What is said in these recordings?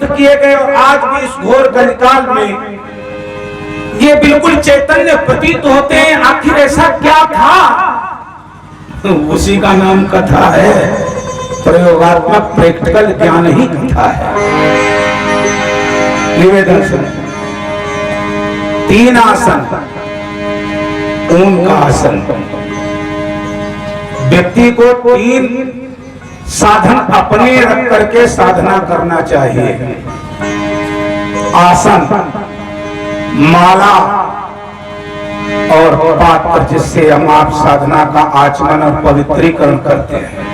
किए गए और आज भी इस घोर कलिकाल में ये बिल्कुल चैतन्य प्रतीत होते हैं। आखिर ऐसा क्या था? उसी का नाम कथा है। प्रयोगात्मक प्रैक्टिकल ज्ञान ही कथा है। निवेदन सुन। 3 आसन, ऊन का आसन। व्यक्ति को 3 साधन अपने रख करके साधना करना चाहिए। आसन, माला और पात्र, जिससे हम आप साधना का आचमन और पवित्रीकरण करते हैं।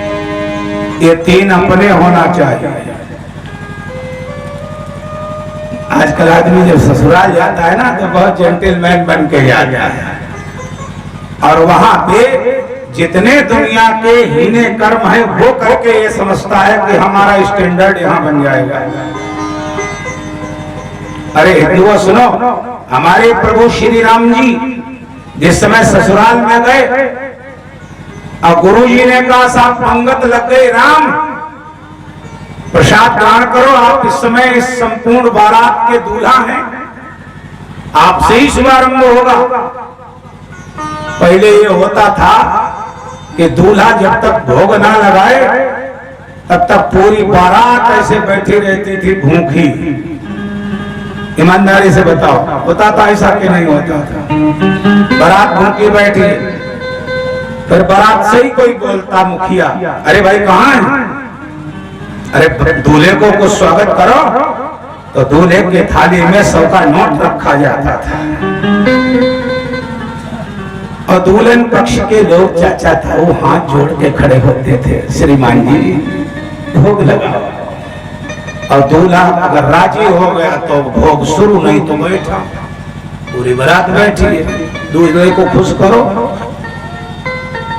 ये 3 अपने होना चाहिए। आजकल आदमी जब ससुराल जाता है ना तो बहुत जेंटलमैन बन के जाता है, और वहां पे जितने दुनिया के हीने कर्म है वो करके ये समझता है कि हमारा स्टैंडर्ड यहाँ बन जाएगा। अरे हिंदुओं सुनो, हमारे प्रभु श्री राम जी जिस समय ससुराल में गए और गुरु जी ने कहा साहब पंगत लग गई, राम प्रसाद ग्रहण करो, आप इस समय इस संपूर्ण बारात के दूल्हा हैं, आपसे ही शुभारंभ होगा। पहले ये होता था कि दूल्हा जब तक भोग ना लगाए तब तक पूरी बारात ऐसे बैठी रहती थी भूखी। ईमानदारी से बताओ, होता था ऐसा कि नहीं होता था? बारात भूखी बैठी, फिर बारात से ही कोई बोलता मुखिया, अरे भाई कहाँ है? अरे दूल्हे को कुछ स्वागत करो, तो दूल्हे के थाली में 100 का नोट रखा जाता था, और दुल्हन पक्ष के लोग चाचा था वो हाथ जोड़ के खड़े होते थे, श्रीमान जी भोग लगाओ। और दूल्हा अगर राजी हो गया तो भोग शुरू, नहीं तो बैठा। पूरी बारात बैठी है, दूल्हे को खुश करो।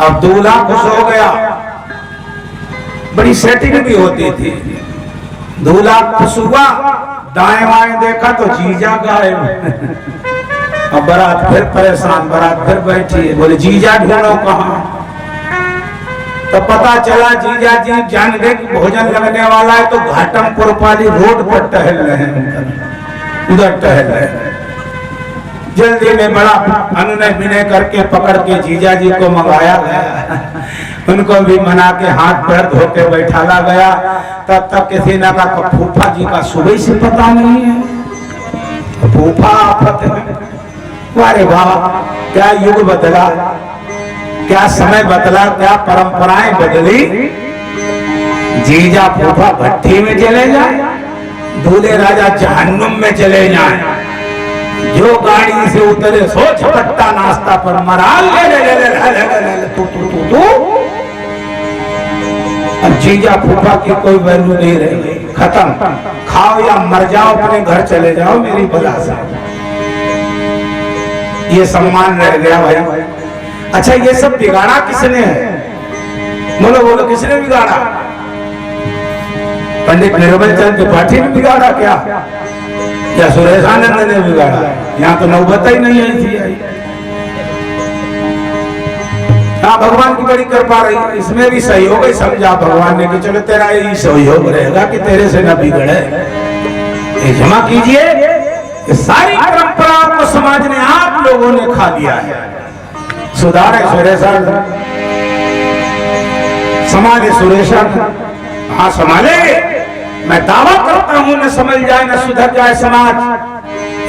अब दूल्हा खुश हो गया, बड़ी सेटिंग भी होती थी। दूल्हा खुश हुआ, दाएं बाएं देखा तो जीजा गायब। अब बारात फिर परेशान, बारात फिर बैठी है, बोले जीजा ढूंढो कहाँ? तो पता चला जीजा जी जान गए कि भोजन लगने वाला है, तो घाटमपुर वाली रोड पर टहल रहे हैं, उधर टहल रहे हैं। जल्दी में बड़ा अनुनय विनय करके पकड़ के जीजा जी को मंगाया गया, उनको भी मना के हाथ पैर धो के बैठाला गया। तब तक किसी ने कहा फूफा जी का सुबह से पता नहीं है। फूफा आफत है। वारे वाह, क्या युग बदला, क्या समय बदला, क्या परंपराएं बदली। जीजा फूफा भट्टी में चले जाए, दूल्हे राजा जहन्नुम में चले जाए। जो गाड़ी से उतरे सो झपट्टा नाश्ता पर मरा, अब जीजा फूफा की कोई वैल्यू नहीं रही, खत्म। खाओ या मर जाओ, अपने घर चले जाओ मेरी बला से। ये सम्मान रह गया भाई। अच्छा ये सब बिगाड़ा किसने है? बोलो बोलो, किसने बिगाड़ा? पंडित निर्मल चंद त्रिपाठी ने बिगाड़ा क्या? या सुरेशानंद ने बिगाड़ा? यहाँ तो नौबत ही नहीं आई थी। हाँ, भगवान की बड़ी कृपा रही, इसमें भी सहयोग ही समझा भगवान ने कि चलो तेरा यही सहयोग रहेगा कि तेरे से न बिगड़े। क्षमा कीजिए, सारी परंपराओं को समाज ने, आप लोगों ने खा लिया है। सुधारे सुरेशान, समाज सुरेशान, हाँ संभालेंगे। मैं दावा करता हूं न समझ जाए न सुधर जाए समाज।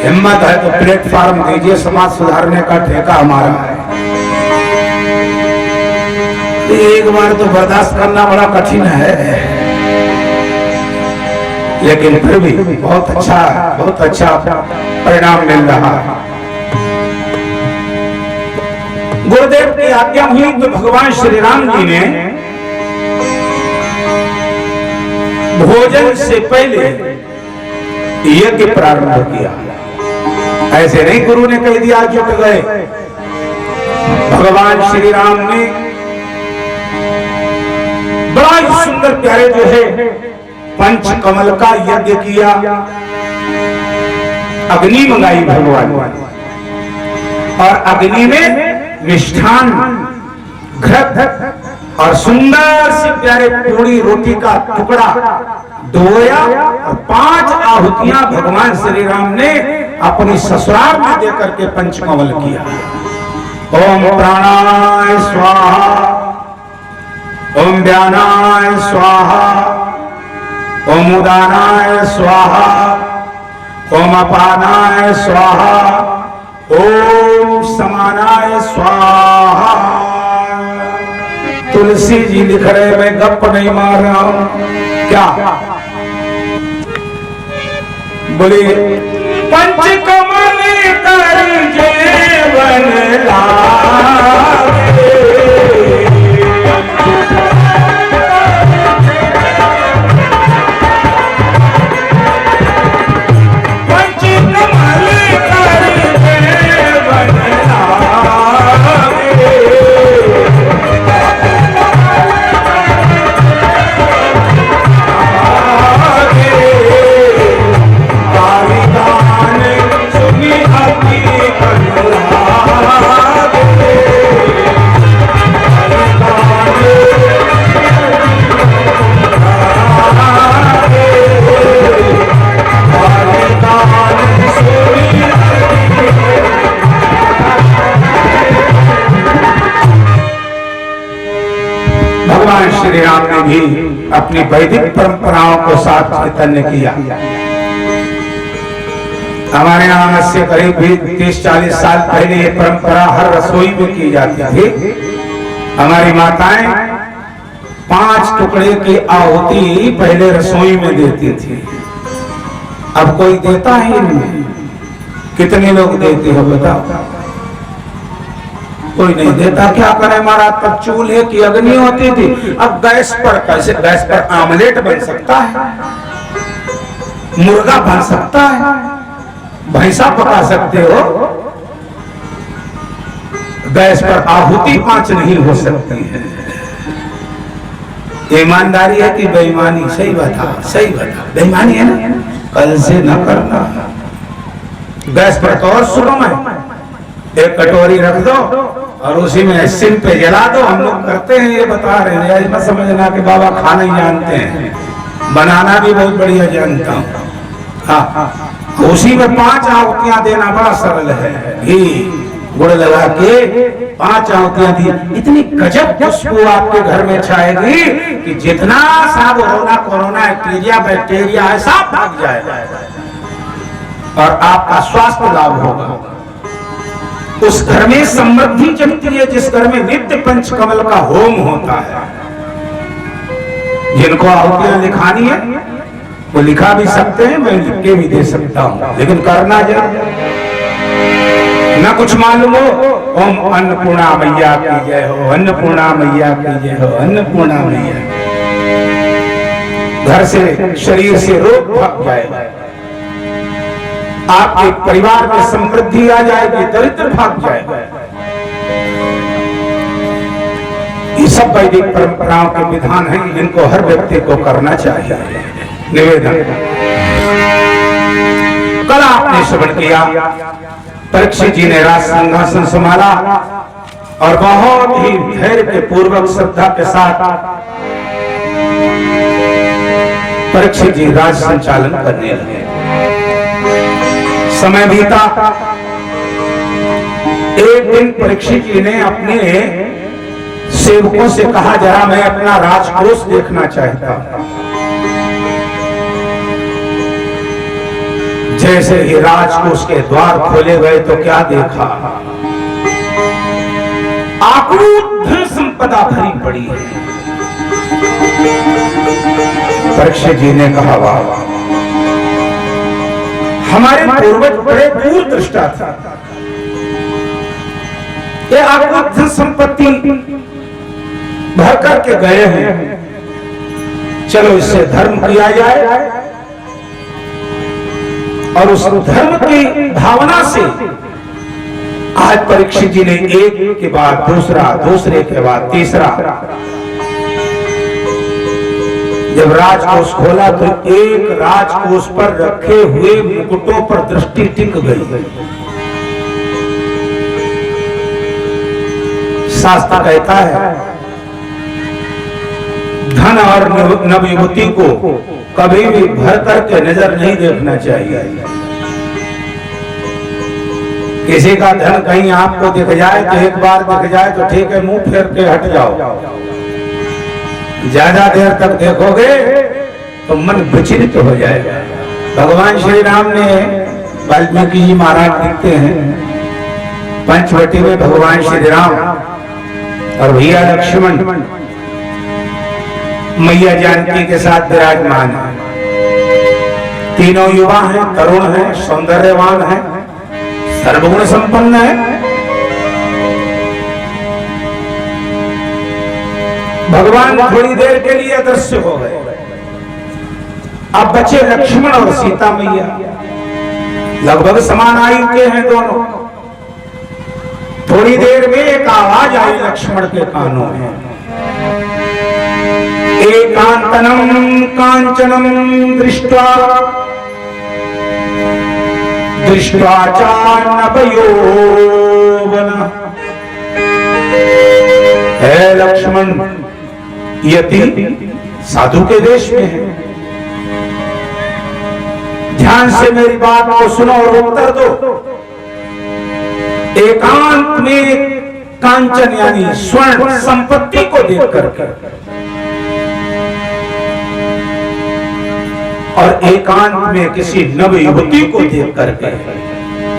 हिम्मत है तो प्लेटफॉर्म दीजिए, समाज सुधारने का ठेका हमारा है। एक बार तो बर्दाश्त करना बड़ा कठिन है, लेकिन फिर भी बहुत अच्छा परिणाम मिल रहा है। गुरुदेव की आज्ञा हुई तो भगवान श्री राम जी ने भोजन से पहले यज्ञ प्रारंभ किया। ऐसे नहीं गुरु ने कह दिया जुट गए। भगवान श्री राम ने बड़ा ही सुंदर प्यारे जो है पंचकमल का यज्ञ किया। अग्नि मंगाई भगवान, और अग्नि में मिष्ठान, घृत और सुंदर से प्यारे पूरी रोटी का टुकड़ा डोया और 5 आहुतियां भगवान श्री राम ने अपनी ससुराल में देकर के पंचकमल किया। ओम प्राणाय स्वाहा, ओम व्यानाय स्वाहा, ओम उदानाय स्वाहा, ओम अपानाय स्वाहा, ओम समानाय स्वाहा। तुलसी जी लिख रहे, मैं गप नहीं मार रहा हूं क्या? बोले पंचकमल कर जीवन लागे, पंचकमल कर जीवन लागे, भगवान श्री राम ने भी अपनी वैदिक परंपराओं को साथ चैतन्य किया। हमारे यहाँ से करीब भी 30-40 साल पहले ये परंपरा हर रसोई में की जाती थी। हमारी माताएं 5 टुकड़े की आहुति पहले रसोई में देती थी। अब कोई देता ही नहीं। कितने लोग देते हो बताओ? कोई नहीं देता। क्या करे महाराज, तब चूल्हे की अग्नि होती थी। अब गैस पर कैसे? गैस पर आमलेट बन सकता है, मुर्गा बन सकता है, भैंसा पका सकते हो। गैस पर आहुति 5 नहीं हो सकती है। ईमानदारी है कि बेईमानी? सही बता, सही बता। बेईमानी है ना? कल से न करना। गैस पर तो और शुरू में एक कटोरी रख दो और उसी में सिम पे जला दो। हम लोग करते हैं, ये बता रहे हैं। ऐसा मत समझना कि बाबा खाना ही जानते हैं, बनाना भी बहुत बढ़िया जानता हूँ। हाँ, उसी में 5 आहुतियां देना बड़ा सरल है। घी गुड़ लगा के 5 आहुतियां दी, इतनी गजब खुशबू आपके घर में छाएगी कि जितना सा कोरोना बैक्टीरिया है सब भाग जाएगा और आपका स्वास्थ्य लाभ होगा। उस घर में समृद्धि जगती है जिस घर में नित्य पंचकमल का होम होता है। जिनको आहुतियां लिखानी है वो लिखा भी सकते हैं, मैं लिख के भी दे सकता हूं, लेकिन करना जरूर। ना कुछ मालूम हो, ओम अन्नपूर्णा मैया की जय हो, अन्नपूर्णा मैया की जय हो, अन्नपूर्णा मैया। घर से शरीर से रोग भाग जाएगा, आपके परिवार में समृद्धि आ जाएगी, दरिद्र भाग जाएगा। ये सब वैदिक परंपराओं के विधान हैं, इनको हर व्यक्ति को करना चाहिए। निवेदन, कल आपने श्रवण किया, परीक्षित जी ने राज सिंहासन संभाला और बहुत ही धैर्य के पूर्वक श्रद्धा के साथ परीक्षित जी राज संचालन करने लगे। समय बीता। एक दिन परीक्षित जी ने अपने सेवकों से कहा, जरा मैं अपना राजकोष देखना चाहता हूं। जैसे ही राजकोष के द्वार खोले गए तो क्या देखा? आकृत धन संपदा भरी पड़ी है। परीक्षित जी ने कहा, वाह, हमारे पूर्वज बड़े दूरदृष्टा था। ये आकृत धन संपत्ति भर करके गए हैं, चलो इससे धर्म किया जाए। और उस धर्म की भावना से आज परीक्षित जी ने एक के बाद दूसरा, दूसरे के बाद तीसरा, जब राजकोष खोला तो एक राजकोष पर रखे हुए मुकुटों पर दृष्टि टिक गई। शास्त्र कहता है, धन और नवयुवती को कभी भी भर करके नजर नहीं देखना चाहिए। किसी का धन कहीं आपको दिख जाए तो एक बार दिख जाए तो ठीक है, मुंह फेर के हट जाओ। ज्यादा देर तक देखोगे तो मन विचलित हो जाएगा। भगवान श्री राम ने, वाल्मीकि जी महाराज लिखते हैं, पंचवटी में भगवान श्री राम और भैया लक्ष्मण मैया जानकी के साथ विराजमान है। तीनों युवा हैं, तरुण हैं, सौंदर्यवान हैं, सर्वगुण संपन्न है। भगवान थोड़ी देर के लिए अदृश्य हो गए। अब बचे लक्ष्मण और सीता मैया, लगभग समान आयु के हैं दोनों। थोड़ी देर में एक आवाज आई लक्ष्मण के कानों में, एकांतनम कांचनम दृष्ट्वा दृष्ट्वा चान्नभयो वनः। है लक्ष्मण, यति साधु के देश में है, ध्यान से मेरी बात को सुनो और उत्तर दो। एकांत में कांचन यानी स्वर्ण संपत्ति को देख करके और एकांत में किसी नव युवती को देख करके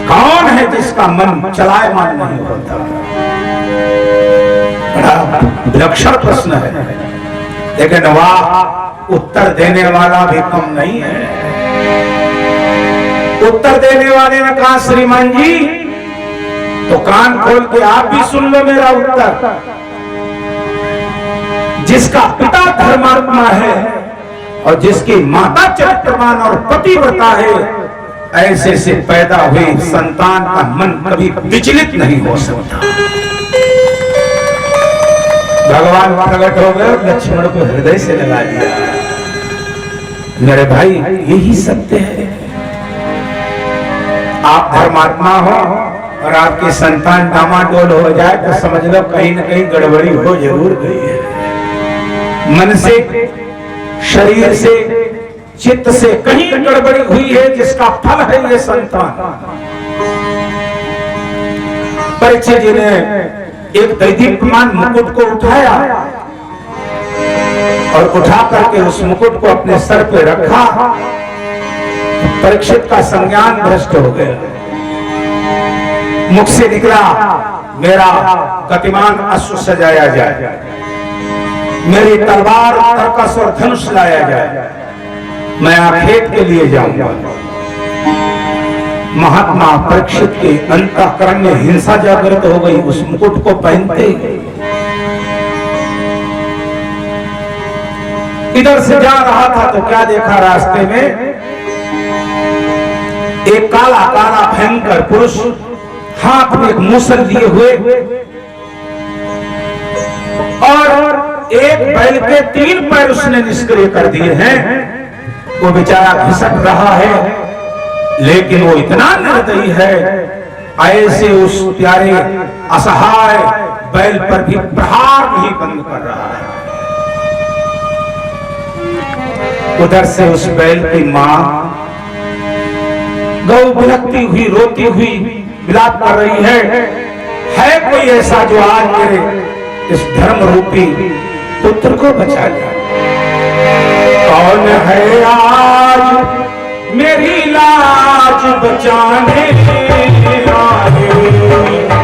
कौन है जिसका मन चलायमान नहीं होता? बड़ा विलक्षण प्रश्न है, लेकिन वाह, उत्तर देने वाला भी कम नहीं है। उत्तर देने वाले ने कहा, श्रीमान जी तो कान खोल के आप भी सुन लो मेरा उत्तर। जिसका पिता धर्मात्मा है और जिसकी माता चरित्रवान और पतिव्रता है, ऐसे से पैदा हुए संतान का मन कभी विचलित नहीं हो सकता। भगवान प्रकट हो गए, लक्ष्मण को हृदय से लगा दिया। मेरे भाई, यही सत्य है। आप धर्मात्मा हो और आपकी संतान डामाडोल हो जाए तो समझ लो कहीं न कहीं गड़बड़ी हो जरूर गई है। मन से, शरीर से, चित्त से कहीं गड़बड़ी हुई है, जिसका फल है ये संतान। परीक्षित जी ने एक दैदीप्यमान मुकुट को उठाया और उठा करके उस मुकुट को अपने सर पे रखा। परीक्षित का संज्ञान भ्रष्ट हो गया। मुख से निकला, मेरा गतिमान अश्व सजाया जाए, मेरी तलवार, तरकस और धनुष लाया जाए, मैं आखेट के लिए जाऊंगा। महात्मा परीक्षित के अंतःकरण में हिंसा जागृत हो गई। उस मुकुट को पहनते इधर से जा रहा था तो क्या देखा, रास्ते में एक काला काला भयंकर पुरुष हाथ में एक मूसल लिए हुए और एक बैल के 3 पैर उसने निष्क्रिय कर दिए हैं। वो बेचारा घिसक रहा है, लेकिन वो इतना निर्दयी है, ऐसे उस प्यारे असहाय बैल पर भी प्रहार नहीं बंद कर रहा है। उधर से उस बैल की मां गौ बिलखती हुई, रोती हुई विलाप कर रही है कोई ऐसा जो आज मेरे इस धर्म रूपी पुत्र को बचा ले? कौन है आज मेरी लाज बचाने आए?